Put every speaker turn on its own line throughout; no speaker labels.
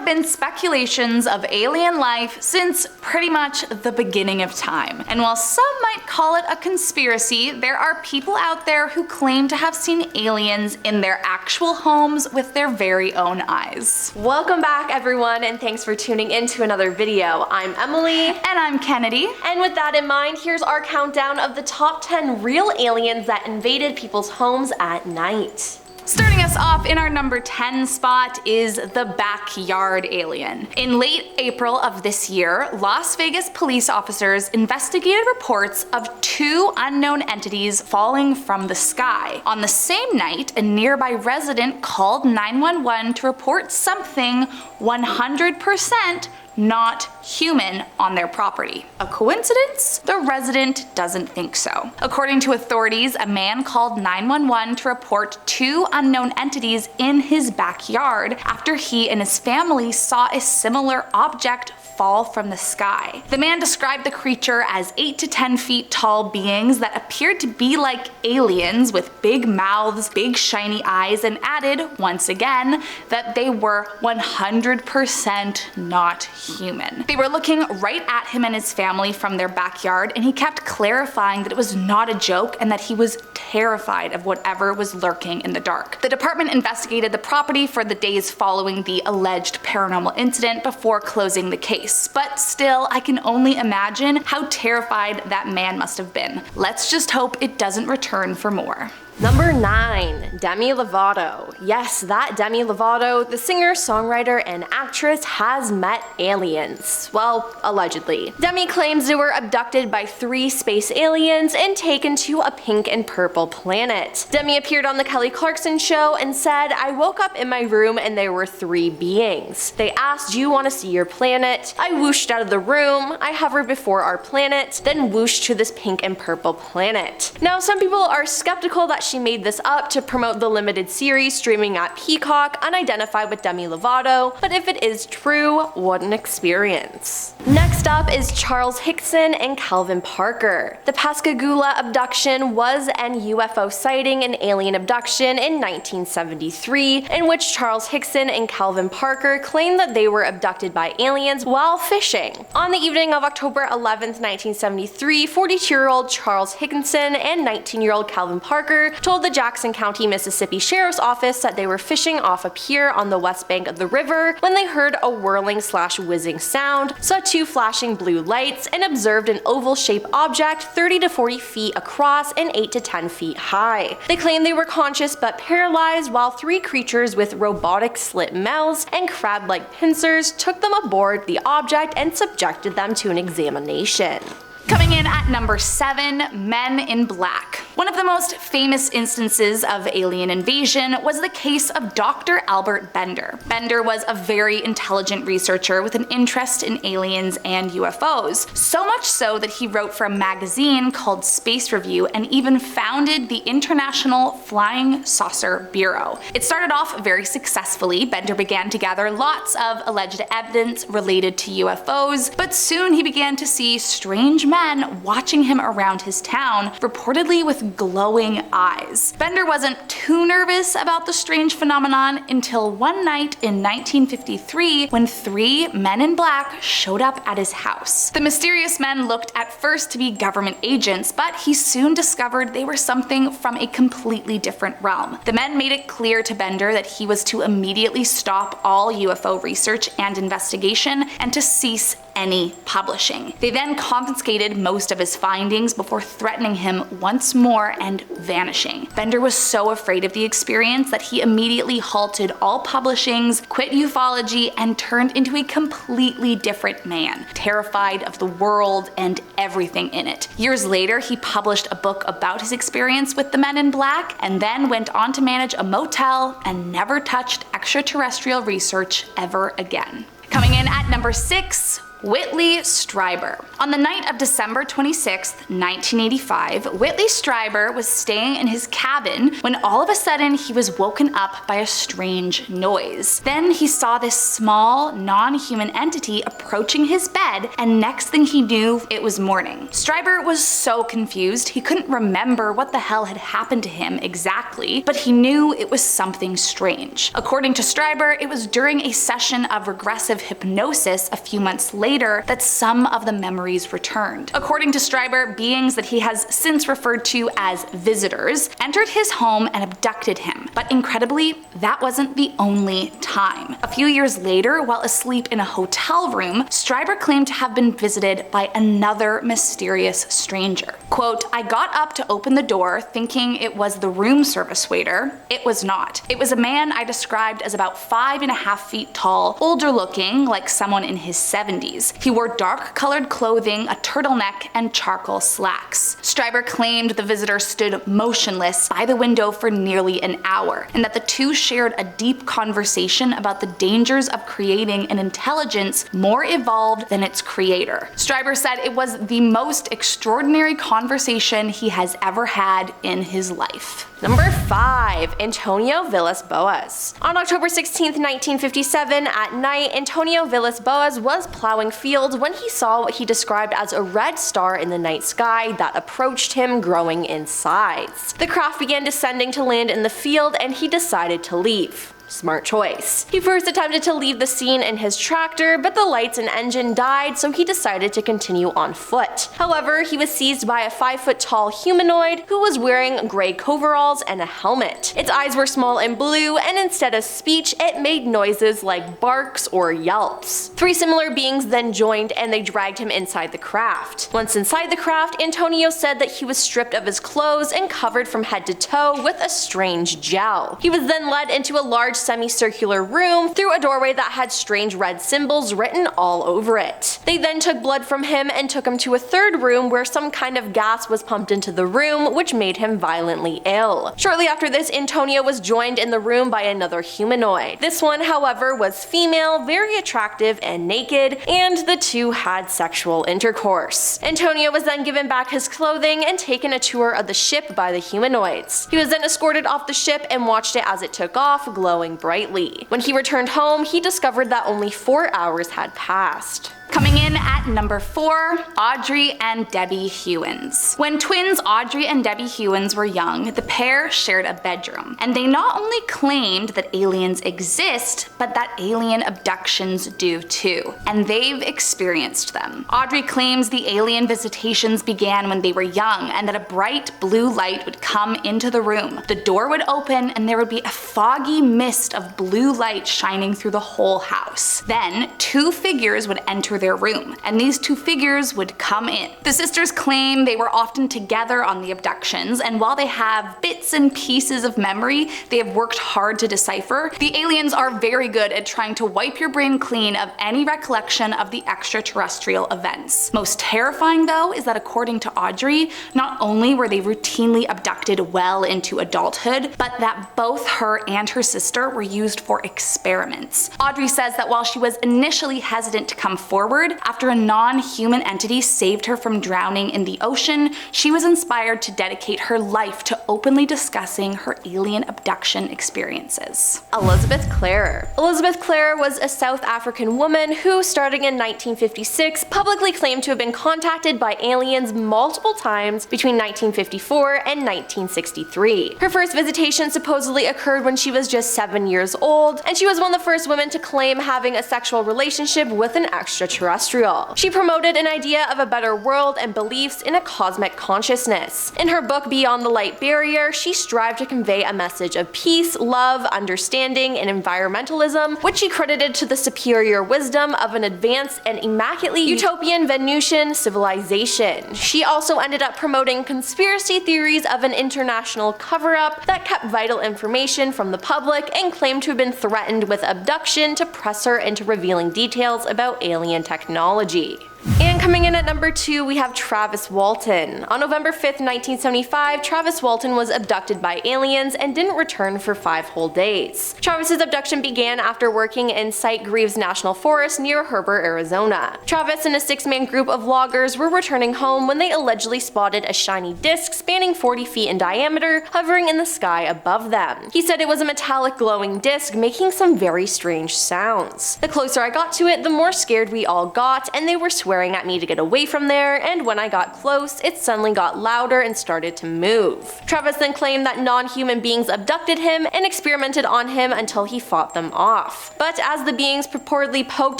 have been speculations of alien life since pretty much the beginning of time. And while some might call it a conspiracy, there are people out there who claim to have seen aliens in their actual homes with their very own eyes.
Welcome back, everyone, and thanks for tuning in to another video. I'm Emily.
And I'm Kennedy.
And with that in mind, here's our countdown of the top 10 real aliens that invaded people's homes at night.
Starting us off in our number 10 spot is the backyard alien. In late April of this year, Las Vegas police officers investigated reports of two unknown entities falling from the sky. On the same night, a nearby resident called 911 to report something 100% not human on their property. A coincidence? The resident doesn't think so. According to authorities, a man called 911 to report two unknown entities in his backyard after he and his family saw a similar object fall from the sky. The man described the creature as 8 to 10 feet tall beings that appeared to be like aliens with big mouths, big shiny eyes, and added, once again, that they were 100% not human. They were looking right at him and his family from their backyard, and he kept clarifying that it was not a joke and that he was terrified of whatever was lurking in the dark. The department investigated the property for the days following the alleged paranormal incident before closing the case. But still, I can only imagine how terrified that man must have been. Let's just hope it doesn't return for more.
Number 9. Demi Lovato. Yes, that Demi Lovato, the singer, songwriter, and actress, has met aliens. Well, allegedly. Demi claims they were abducted by 3 space aliens and taken to a pink and purple planet. Demi appeared on the Kelly Clarkson show and said, "I woke up in my room and there were 3 beings. They asked, 'Do you want to see your planet?' I whooshed out of the room, I hovered before our planet, then whooshed to this pink and purple planet." Now, some people are skeptical that she made this up to promote the limited series streaming at Peacock, Unidentified with Demi Lovato, but if it is true, what an experience. Next up is Charles Hickson and Calvin Parker. The Pascagoula abduction was an UFO sighting and alien abduction in 1973, in which Charles Hickson and Calvin Parker claimed that they were abducted by aliens while fishing. On the evening of October 11th, 1973, 42-year-old Charles Hickson and 19-year-old Calvin Parker told the Jackson County, Mississippi Sheriff's Office that they were fishing off a pier on the west bank of the river when they heard a whirling/whizzing sound, saw 2 flashing blue lights, and observed an oval-shaped object 30 to 40 feet across and 8 to 10 feet high. They claimed they were conscious but paralyzed, while 3 creatures with robotic slit mouths and crab-like pincers took them aboard the object and subjected them to an examination.
Coming in at number 7, Men in Black. One of the most famous instances of alien invasion was the case of Dr. Albert Bender. Bender was a very intelligent researcher with an interest in aliens and UFOs, so much so that he wrote for a magazine called Space Review and even founded the International Flying Saucer Bureau. It started off very successfully. Bender began to gather lots of alleged evidence related to UFOs, but soon he began to see strange men watching him around his town, reportedly with glowing eyes. Bender wasn't too nervous about the strange phenomenon until one night in 1953 when 3 men in black showed up at his house. The mysterious men looked at first to be government agents, but he soon discovered they were something from a completely different realm. The men made it clear to Bender that he was to immediately stop all UFO research and investigation and to cease any publishing. They then confiscated most of his findings before threatening him once more and vanishing. Bender was so afraid of the experience that he immediately halted all publishings, quit ufology, and turned into a completely different man, terrified of the world and everything in it. Years later, he published a book about his experience with the Men in Black, and then went on to manage a motel and never touched extraterrestrial research ever again. Coming in at number 6, Whitley Strieber. On the night of December 26, 1985, Whitley Strieber was staying in his cabin when all of a sudden he was woken up by a strange noise. Then he saw this small, non-human entity approaching his bed, and next thing he knew, it was morning. Strieber was so confused he couldn't remember what the hell had happened to him exactly, but he knew it was something strange. According to Strieber, it was during a session of regressive hypnosis a few months later that some of the memories returned. According to Strieber, beings that he has since referred to as visitors entered his home and abducted him. But incredibly, that wasn't the only time. A few years later, while asleep in a hotel room, Strieber claimed to have been visited by another mysterious stranger. Quote, "I got up to open the door thinking it was the room service waiter. It was not. It was a man I described as about 5.5 feet tall, older looking, like someone in his 70s. He wore dark-colored clothing, a turtleneck, and charcoal slacks." Strieber claimed the visitor stood motionless by the window for nearly an hour, and that the two shared a deep conversation about the dangers of creating an intelligence more evolved than its creator. Strieber said it was the most extraordinary conversation he has ever had in his life.
Number 5. Antonio Vilas-Boas. On October 16, 1957, at night, Antonio Vilas-Boas was plowing fields when he saw what he described as a red star in the night sky that approached him, growing in size. The craft began descending to land in the field, and he decided to leave. Smart choice. He first attempted to leave the scene in his tractor, but the lights and engine died, so he decided to continue on foot. However, he was seized by a 5-foot-tall humanoid who was wearing gray coveralls and a helmet. Its eyes were small and blue, and instead of speech, it made noises like barks or yelps. 3 similar beings then joined, and they dragged him inside the craft. Once inside the craft, Antonio said that he was stripped of his clothes and covered from head to toe with a strange gel. He was then led into a large semicircular room through a doorway that had strange red symbols written all over it. They then took blood from him and took him to a third room where some kind of gas was pumped into the room, which made him violently ill. Shortly after this, Antonio was joined in the room by another humanoid. This one, however, was female, very attractive and naked, and the two had sexual intercourse. Antonio was then given back his clothing and taken a tour of the ship by the humanoids. He was then escorted off the ship and watched it as it took off, glowing brightly. When he returned home, he discovered that only 4 hours had passed.
Coming in at number 4, Audrey and Debbie Hewins. When twins Audrey and Debbie Hewins were young, the pair shared a bedroom, and they not only claimed that aliens exist, but that alien abductions do too, and they've experienced them. Audrey claims the alien visitations began when they were young, and that a bright blue light would come into the room. The door would open, and there would be a foggy mist of blue light shining through the whole house. Then, 2 figures would enter their room, and these 2 figures would come in. The sisters claim they were often together on the abductions, and while they have bits and pieces of memory they have worked hard to decipher, the aliens are very good at trying to wipe your brain clean of any recollection of the extraterrestrial events. Most terrifying though is that according to Audrey, not only were they routinely abducted well into adulthood, but that both her and her sister were used for experiments. Audrey says that while she was initially hesitant to come forward, after a non-human entity saved her from drowning in the ocean, she was inspired to dedicate her life to openly discussing her alien abduction experiences.
Elizabeth Klarer. Elizabeth Klarer was a South African woman who, starting in 1956, publicly claimed to have been contacted by aliens multiple times between 1954 and 1963. Her first visitation supposedly occurred when she was just 7 years old, and she was one of the first women to claim having a sexual relationship with an extraterrestrial. She promoted an idea of a better world and beliefs in a cosmic consciousness. In her book Beyond the Light Barrier, she strived to convey a message of peace, love, understanding, and environmentalism, which she credited to the superior wisdom of an advanced and immaculately utopian Venusian civilization. She also ended up promoting conspiracy theories of an international cover-up that kept vital information from the public and claimed to have been threatened with abduction to press her into revealing details about alien technology. And coming in at number 2, we have Travis Walton. On November 5th, 1975, Travis Walton was abducted by aliens and didn't return for 5 whole days. Travis's abduction began after working in Site-Greaves National Forest near Heber, Arizona. Travis and a 6-man group of loggers were returning home when they allegedly spotted a shiny disc spanning 40 feet in diameter hovering in the sky above them. He said it was a metallic glowing disc making some very strange sounds. The closer I got to it, the more scared we all got, and they were swearing at me to get away from there, and when I got close, it suddenly got louder and started to move. Travis then claimed that non-human beings abducted him and experimented on him until he fought them off. But as the beings purportedly poked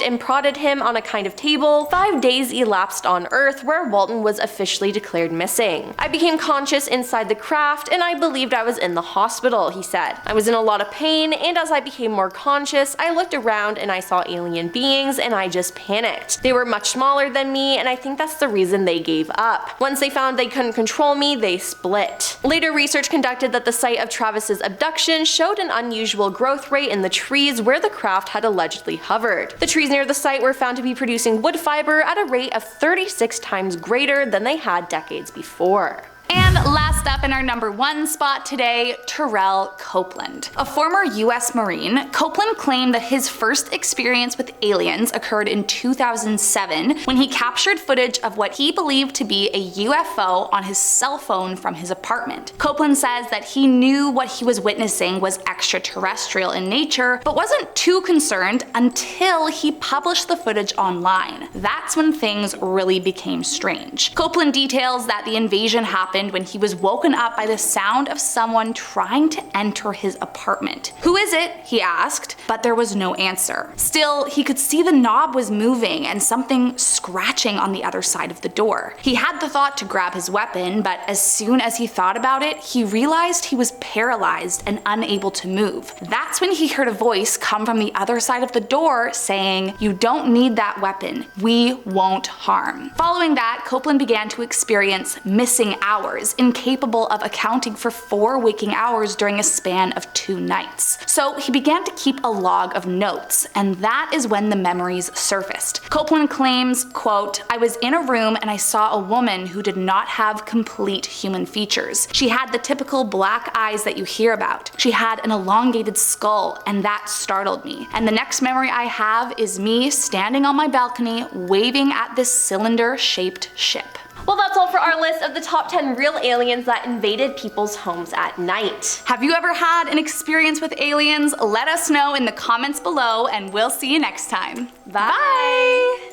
and prodded him on a kind of table, 5 days elapsed on Earth where Walton was officially declared missing. I became conscious inside the craft and I believed I was in the hospital, he said. I was in a lot of pain, and as I became more conscious, I looked around and I saw alien beings and I just panicked. They were much smaller than me, and I think that's the reason they gave up. Once they found they couldn't control me, they split. Later research conducted that the site of Travis's abduction showed an unusual growth rate in the trees where the craft had allegedly hovered. The trees near the site were found to be producing wood fiber at a rate of 36 times greater than they had decades before.
And last up in our number 1 spot today, Terrell Copeland. A former US Marine, Copeland claimed that his first experience with aliens occurred in 2007 when he captured footage of what he believed to be a UFO on his cell phone from his apartment. Copeland says that he knew what he was witnessing was extraterrestrial in nature, but wasn't too concerned until he published the footage online. That's when things really became strange. Copeland details that the invasion happened when he was woken up by the sound of someone trying to enter his apartment. "Who is it?" he asked, but there was no answer. Still, he could see the knob was moving and something scratching on the other side of the door. He had the thought to grab his weapon, but as soon as he thought about it, he realized he was paralyzed and unable to move. That's when he heard a voice come from the other side of the door saying, "You don't need that weapon. We won't harm." Following that, Copeland began to experience missing hours, incapable of accounting for 4 waking hours during a span of 2 nights. So he began to keep a log of notes, and that is when the memories surfaced. Copeland claims, quote, "I was in a room and I saw a woman who did not have complete human features. She had the typical black eyes that you hear about. She had an elongated skull, and that startled me. And the next memory I have is me standing on my balcony waving at this cylinder-shaped ship."
Well, that's all for our list of the top 10 real aliens that invaded people's homes at night.
Have you ever had an experience with aliens? Let us know in the comments below, and we'll see you next time.
Bye!